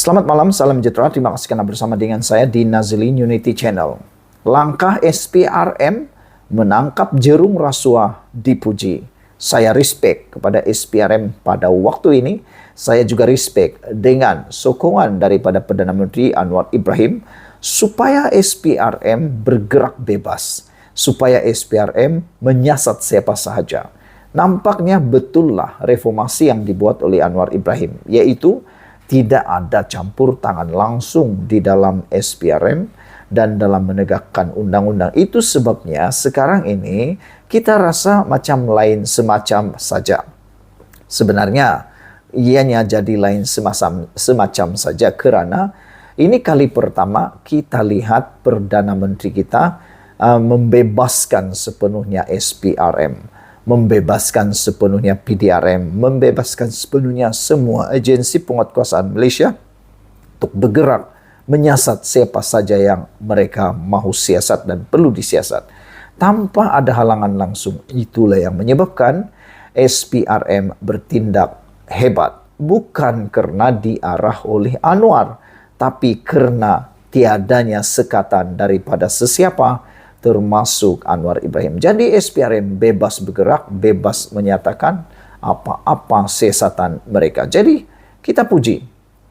Selamat malam, salam sejahtera. Terima kasih karena bersama dengan saya di Nazilin Unity Channel. Langkah SPRM menangkap jerung rasuah dipuji. Saya respect kepada SPRM pada waktu ini. Saya juga respect dengan sokongan daripada Perdana Menteri Anwar Ibrahim supaya SPRM bergerak bebas, supaya SPRM menyiasat siapa sahaja. Nampaknya betullah reformasi yang dibuat oleh Anwar Ibrahim, yaitu tidak ada campur tangan langsung di dalam SPRM dan dalam menegakkan undang-undang. Itu sebabnya sekarang ini kita rasa macam lain semacam saja. Sebenarnya ianya jadi lain semacam saja kerana ini kali pertama kita lihat Perdana Menteri kita membebaskan sepenuhnya SPRM. Membebaskan sepenuhnya PDRM, membebaskan sepenuhnya semua agensi penguatkuasaan Malaysia untuk bergerak menyiasat siapa saja yang mereka mahu siasat dan perlu disiasat tanpa ada halangan langsung. Itulah yang menyebabkan SPRM bertindak hebat, bukan kerana diarah oleh Anwar, tapi kerana tiadanya sekatan daripada sesiapa, termasuk Anwar Ibrahim. Jadi SPRM bebas bergerak, bebas menyatakan apa-apa siasatan mereka. Jadi kita puji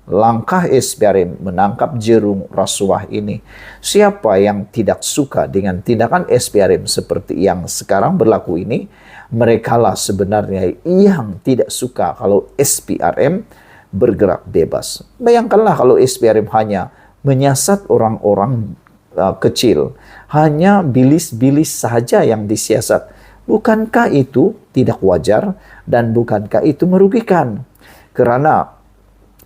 langkah SPRM menangkap jerung rasuah ini. Siapa yang tidak suka dengan tindakan SPRM seperti yang sekarang berlaku ini, merekalah sebenarnya yang tidak suka kalau SPRM bergerak bebas. Bayangkanlah kalau SPRM hanya menyiasat orang-orang kecil, hanya bilis-bilis sahaja yang disiasat. Bukankah itu tidak wajar dan bukankah itu merugikan? Kerana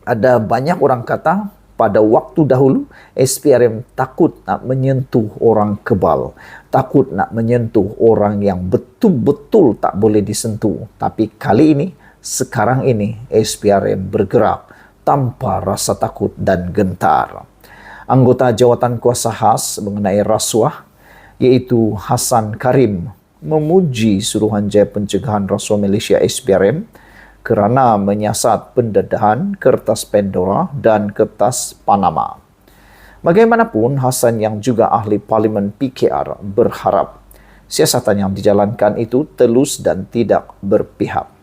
ada banyak orang kata pada waktu dahulu SPRM takut nak menyentuh orang kebal, takut nak menyentuh orang yang betul-betul tak boleh disentuh. Tapi kali ini, sekarang ini SPRM bergerak tanpa rasa takut dan gentar. Anggota Jawatan Kuasa Khas mengenai rasuah, iaitu Hassan Karim, memuji Suruhanjaya Pencegahan Rasuah Malaysia SPRM kerana menyiasat pendedahan kertas Pandora dan kertas Panama. Bagaimanapun, Hassan yang juga ahli Parlimen PKR berharap siasatan yang dijalankan itu telus dan tidak berpihak.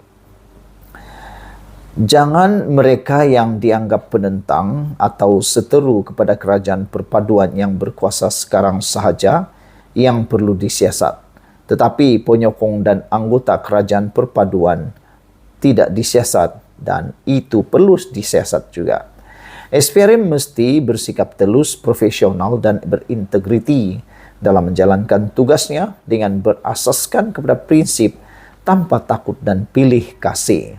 Jangan mereka yang dianggap penentang atau seteru kepada kerajaan perpaduan yang berkuasa sekarang sahaja yang perlu disiasat. Tetapi penyokong dan anggota kerajaan perpaduan tidak disiasat dan itu perlu disiasat juga. SPRM mesti bersikap telus, profesional dan berintegriti dalam menjalankan tugasnya dengan berasaskan kepada prinsip tanpa takut dan pilih kasih.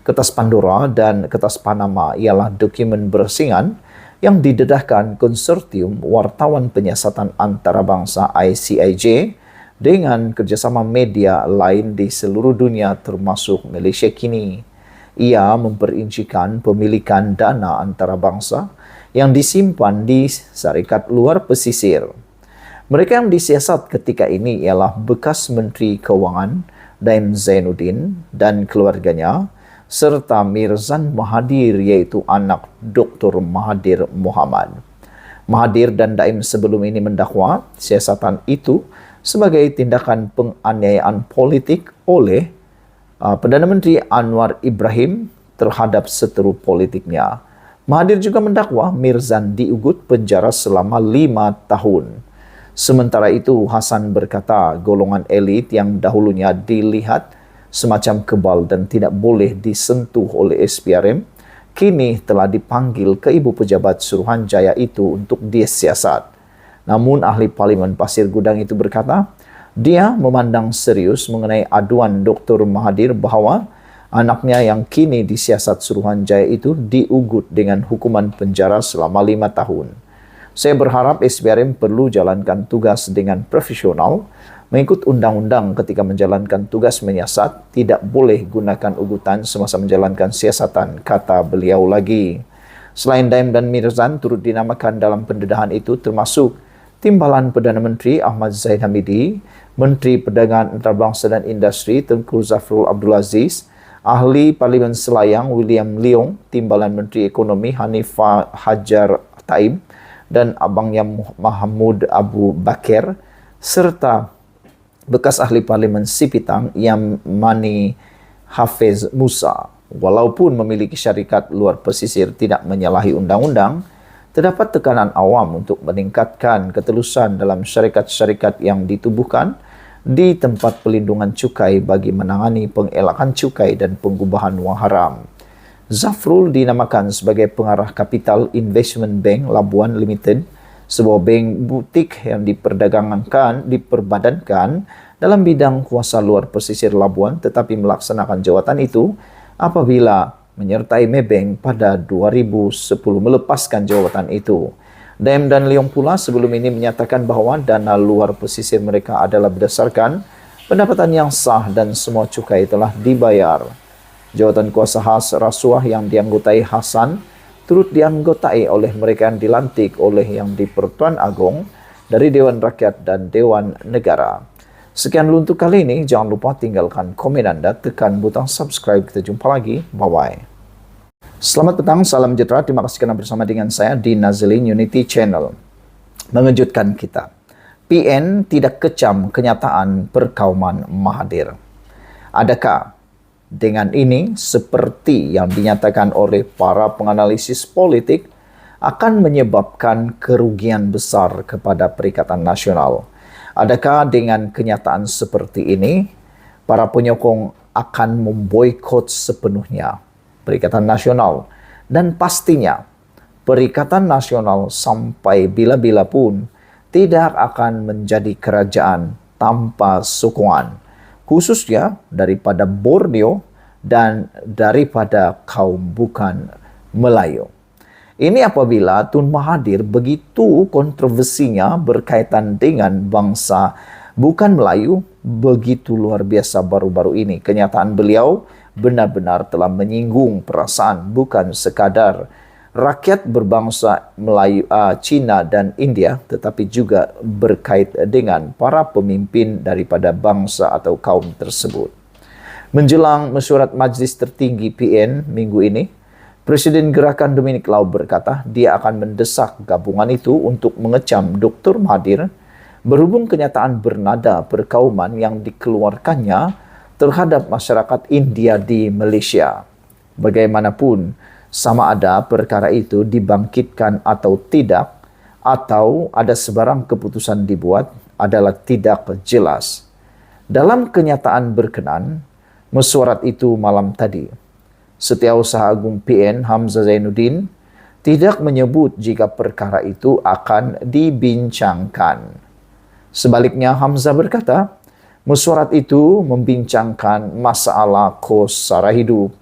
Kertas Pandora dan kertas Panama ialah dokumen berasingan yang didedahkan Konsortium Wartawan Penyiasatan Antarabangsa ICIJ dengan kerjasama media lain di seluruh dunia termasuk Malaysia kini. Ia memperincikan pemilikan dana antarabangsa yang disimpan di syarikat luar pesisir. Mereka yang disiasat ketika ini ialah bekas Menteri Kewangan Daim Zainuddin dan keluarganya, serta Mirzan Mahathir iaitu anak Dr. Mahathir Mohamad. Mahathir dan Daim sebelum ini mendakwa siasatan itu sebagai tindakan penganiayaan politik oleh Perdana Menteri Anwar Ibrahim terhadap seteru politiknya. Mahathir juga mendakwa Mirzan diugut penjara selama 5 tahun. Sementara itu, Hassan berkata golongan elit yang dahulunya dilihat semacam kebal dan tidak boleh disentuh oleh SPRM, kini telah dipanggil ke ibu pejabat Suruhanjaya itu untuk disiasat. Namun ahli Parlimen Pasir Gudang itu berkata, dia memandang serius mengenai aduan Dr. Mahathir bahawa anaknya yang kini disiasat Suruhanjaya itu diugut dengan hukuman penjara selama 5 tahun. Saya berharap SPRM perlu jalankan tugas dengan profesional, mengikut undang-undang ketika menjalankan tugas menyiasat, tidak boleh gunakan ugutan semasa menjalankan siasatan, kata beliau lagi. Selain Daim dan Mirzan turut dinamakan dalam pendedahan itu termasuk Timbalan Perdana Menteri Ahmad Zahid Hamidi, Menteri Perdagangan Antarabangsa dan Industri Tengku Zafrul Abdul Aziz, Ahli Parlimen Selayang William Leong, Timbalan Menteri Ekonomi Hanifah Hajar Taib dan Abangnya Mahmud Abu Bakar serta bekas ahli Parlimen Sipitang Yamani Hafiz Musa. Walaupun memiliki syarikat luar pesisir tidak menyalahi undang-undang, terdapat tekanan awam untuk meningkatkan ketelusan dalam syarikat-syarikat yang ditubuhkan di tempat pelindungan cukai bagi menangani pengelakan cukai dan pengubahan wang haram. Zafrul dinamakan sebagai pengarah Capital Investment Bank Labuan Limited, sebuah bank butik yang diperbadankan dalam bidang kuasa luar pesisir Labuan, tetapi melaksanakan jawatan itu apabila menyertai Maybank pada 2010 melepaskan jawatan itu. Daim dan Leong pula sebelum ini menyatakan bahawa dana luar pesisir mereka adalah berdasarkan pendapatan yang sah dan semua cukai telah dibayar. Jawatan kuasa khas rasuah yang dianggotai Hasan turut dianggotai oleh mereka yang dilantik oleh Yang di-Pertuan Agong dari Dewan Rakyat dan Dewan Negara. Sekian dulu untuk kali ini. Jangan lupa tinggalkan komen anda, tekan butang subscribe. Kita jumpa lagi. Bye-bye. Selamat petang, salam sejahtera. Terima kasih kerana bersama dengan saya di Nazilin Unity Channel. Mengejutkan kita. PN tidak kecam kenyataan perkauman Mahathir. Adakah dengan ini, seperti yang dinyatakan oleh para penganalisis politik, akan menyebabkan kerugian besar kepada Perikatan Nasional? Adakah dengan kenyataan seperti ini, para penyokong akan memboikot sepenuhnya Perikatan Nasional? Dan pastinya, Perikatan Nasional sampai bila-bila pun tidak akan menjadi kerajaan tanpa sokongan, khususnya daripada Borneo dan daripada kaum bukan Melayu. Ini apabila Tun Mahathir begitu kontroversinya berkaitan dengan bangsa bukan Melayu begitu luar biasa baru-baru ini. Kenyataan beliau benar-benar telah menyinggung perasaan bukan sekadar rakyat berbangsa Melayu, Cina dan India, tetapi juga berkait dengan para pemimpin daripada bangsa atau kaum tersebut. Menjelang mesyuarat Majlis Tertinggi PN minggu ini, Presiden Gerakan Dominic Lau berkata dia akan mendesak gabungan itu untuk mengecam Dr. Mahathir berhubung kenyataan bernada perkauman yang dikeluarkannya terhadap masyarakat India di Malaysia. Bagaimanapun, sama ada perkara itu dibangkitkan atau tidak, atau ada sebarang keputusan dibuat, adalah tidak jelas. Dalam kenyataan berkenan, mesyuarat itu malam tadi, Setiausaha Agung PN Hamzah Zainuddin tidak menyebut jika perkara itu akan dibincangkan. Sebaliknya, Hamzah berkata, mesyuarat itu membincangkan masalah kos sara hidup.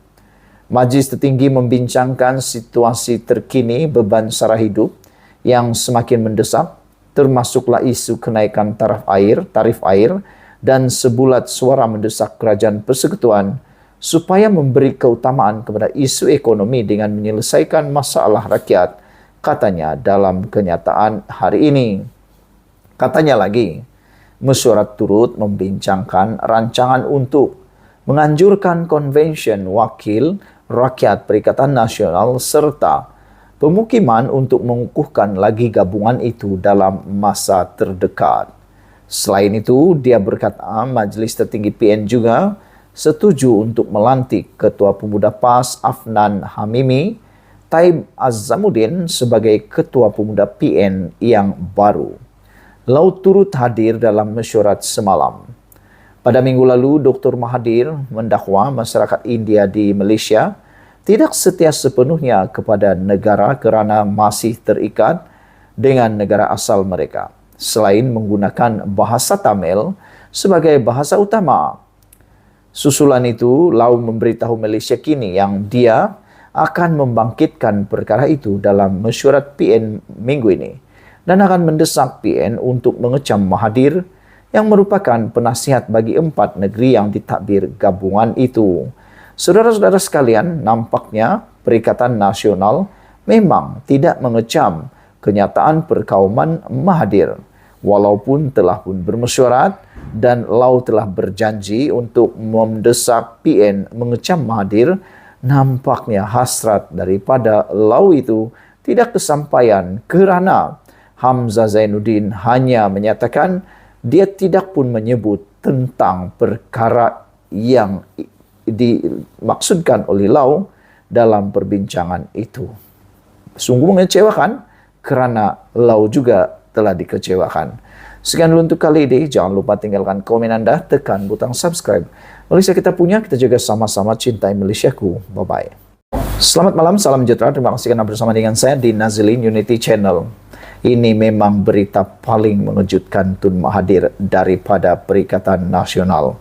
Majlis Tertinggi membincangkan situasi terkini beban sara hidup yang semakin mendesak, termasuklah isu kenaikan tarif air dan sebulat suara mendesak Kerajaan Persekutuan supaya memberi keutamaan kepada isu ekonomi dengan menyelesaikan masalah rakyat, katanya dalam kenyataan hari ini. Katanya lagi, mesyuarat turut membincangkan rancangan untuk menganjurkan konvensyen wakil rakyat Perikatan Nasional serta pemukiman untuk mengukuhkan lagi gabungan itu dalam masa terdekat. Selain itu, dia berkata Majlis Tertinggi PN juga setuju untuk melantik Ketua Pemuda PAS Afnan Hamimi Taib Azzamuddin sebagai Ketua Pemuda PN yang baru. Lau turut hadir dalam mesyuarat semalam. Pada minggu lalu, Dr. Mahathir mendakwa masyarakat India di Malaysia tidak setia sepenuhnya kepada negara kerana masih terikat dengan negara asal mereka, selain menggunakan bahasa Tamil sebagai bahasa utama. Susulan itu, Lau memberitahu Malaysia kini yang dia akan membangkitkan perkara itu dalam mesyuarat PN minggu ini dan akan mendesak PN untuk mengecam Mahathir yang merupakan penasihat bagi 4 negeri yang ditadbir gabungan itu. Saudara-saudara sekalian, nampaknya Perikatan Nasional memang tidak mengecam kenyataan perkauman Mahathir, walaupun telah pun bermesyuarat dan Lau telah berjanji untuk mendesak PN mengecam Mahathir, nampaknya hasrat daripada Lau itu tidak kesampaian kerana Hamzah Zainuddin hanya menyatakan dia tidak pun menyebut tentang perkara yang dimaksudkan oleh Lau dalam perbincangan itu. Sungguh mengecewakan kerana Lau juga telah dikecewakan. Sekian dulu untuk kali ini. Jangan lupa tinggalkan komen Anda, tekan butang subscribe. Malaysia kita punya, kita juga sama-sama cintai Malaysiaku. Bye-bye. Selamat malam, salam sejahtera. Terima kasih kerana bersama dengan saya di Nazilin Unity Channel. Ini memang berita paling mengejutkan Tun Mahathir daripada Perikatan Nasional.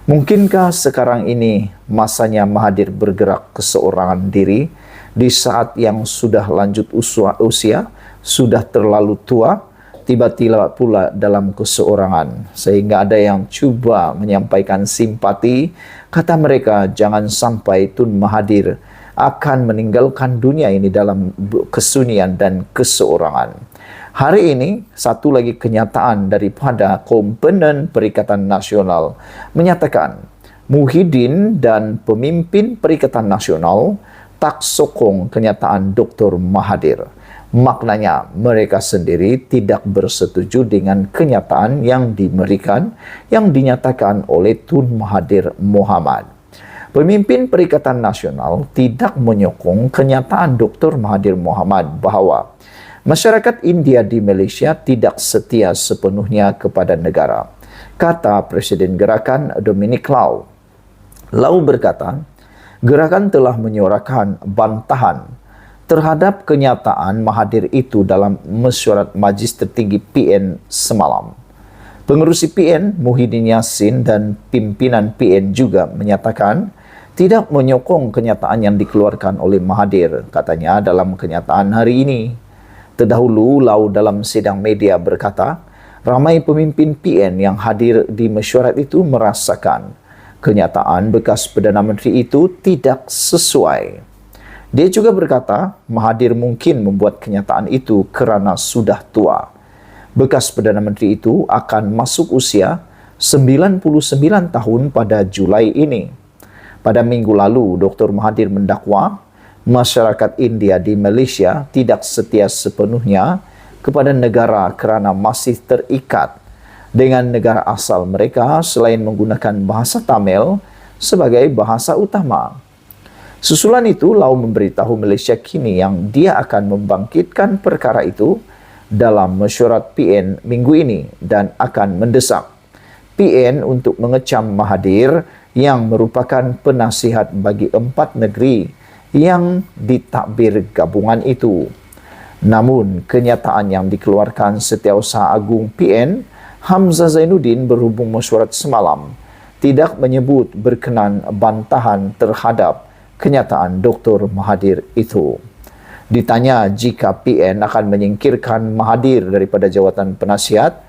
Mungkinkah sekarang ini masanya Mahathir bergerak keseorangan diri di saat yang sudah lanjut usia, sudah terlalu tua, tiba-tiba pula dalam keseorangan, sehingga ada yang cuba menyampaikan simpati. Kata mereka, jangan sampai Tun Mahathir akan meninggalkan dunia ini dalam kesunyian dan keseorangan. Hari ini, satu lagi kenyataan daripada komponen Perikatan Nasional menyatakan Muhyiddin dan pemimpin Perikatan Nasional tak sokong kenyataan Dr. Mahathir. Maknanya mereka sendiri tidak bersetuju dengan kenyataan yang diberikan, yang dinyatakan oleh Tun Mahathir Mohamad. Pemimpin Perikatan Nasional tidak menyokong kenyataan Dr. Mahathir Mohamad bahawa masyarakat India di Malaysia tidak setia sepenuhnya kepada negara, kata Presiden Gerakan Dominic Lau. Lau berkata, gerakan telah menyuarakan bantahan terhadap kenyataan Mahathir itu dalam mesyuarat Majlis Tertinggi PN semalam. Pengerusi PN, Muhyiddin Yassin dan pimpinan PN juga menyatakan tidak menyokong kenyataan yang dikeluarkan oleh Mahathir, katanya dalam kenyataan hari ini. Terdahulu, Lau dalam sidang media berkata, ramai pemimpin PN yang hadir di mesyuarat itu merasakan kenyataan bekas Perdana Menteri itu tidak sesuai. Dia juga berkata, Mahathir mungkin membuat kenyataan itu kerana sudah tua. Bekas Perdana Menteri itu akan masuk usia 99 tahun pada Julai ini. Pada minggu lalu, Dr. Mahathir mendakwa masyarakat India di Malaysia tidak setia sepenuhnya kepada negara kerana masih terikat dengan negara asal mereka selain menggunakan bahasa Tamil sebagai bahasa utama. Susulan itu, Lau memberitahu Malaysia kini yang dia akan membangkitkan perkara itu dalam mesyuarat PN minggu ini dan akan mendesak PN untuk mengecam Mahathir yang merupakan penasihat bagi 4 negeri yang ditakbir gabungan itu. Namun, kenyataan yang dikeluarkan Setiausaha Agung PN, Hamzah Zainuddin berhubung mesyuarat semalam, tidak menyebut berkenan bantahan terhadap kenyataan Dr. Mahathir itu. Ditanya jika PN akan menyingkirkan Mahathir daripada jawatan penasihat,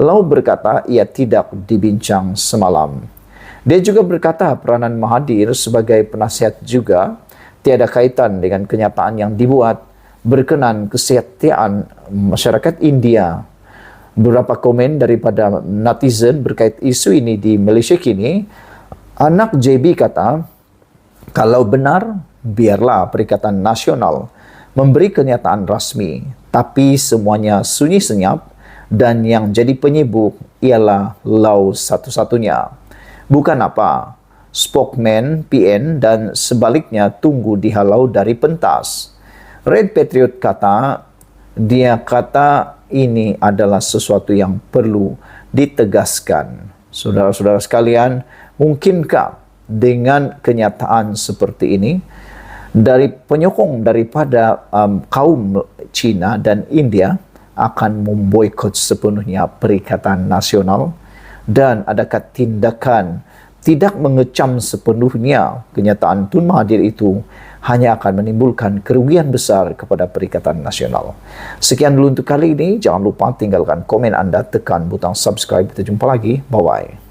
Lau berkata ia tidak dibincang semalam. Dia juga berkata peranan Mahathir sebagai penasihat juga tiada kaitan dengan kenyataan yang dibuat berkenan kesetiaan masyarakat India. Beberapa komen daripada netizen berkait isu ini di Malaysia kini. Anak JB kata, kalau benar, biarlah Perikatan Nasional memberi kenyataan rasmi, tapi semuanya sunyi senyap dan yang jadi penyibuk ialah Lau satu-satunya. Bukan apa, spokesman PN dan sebaliknya tunggu dihalau dari pentas. Red Patriot kata, dia kata ini adalah sesuatu yang perlu ditegaskan. Saudara-saudara sekalian, mungkinkah dengan kenyataan seperti ini, dari penyokong daripada kaum Cina dan India akan memboikot sepenuhnya Perikatan Nasional, dan adakah tindakan tidak mengecam sepenuhnya kenyataan Tun Mahathir itu hanya akan menimbulkan kerugian besar kepada Perikatan Nasional. Sekian dulu untuk kali ini. Jangan lupa tinggalkan komen Anda, tekan butang subscribe. Kita jumpa lagi. Bye-bye.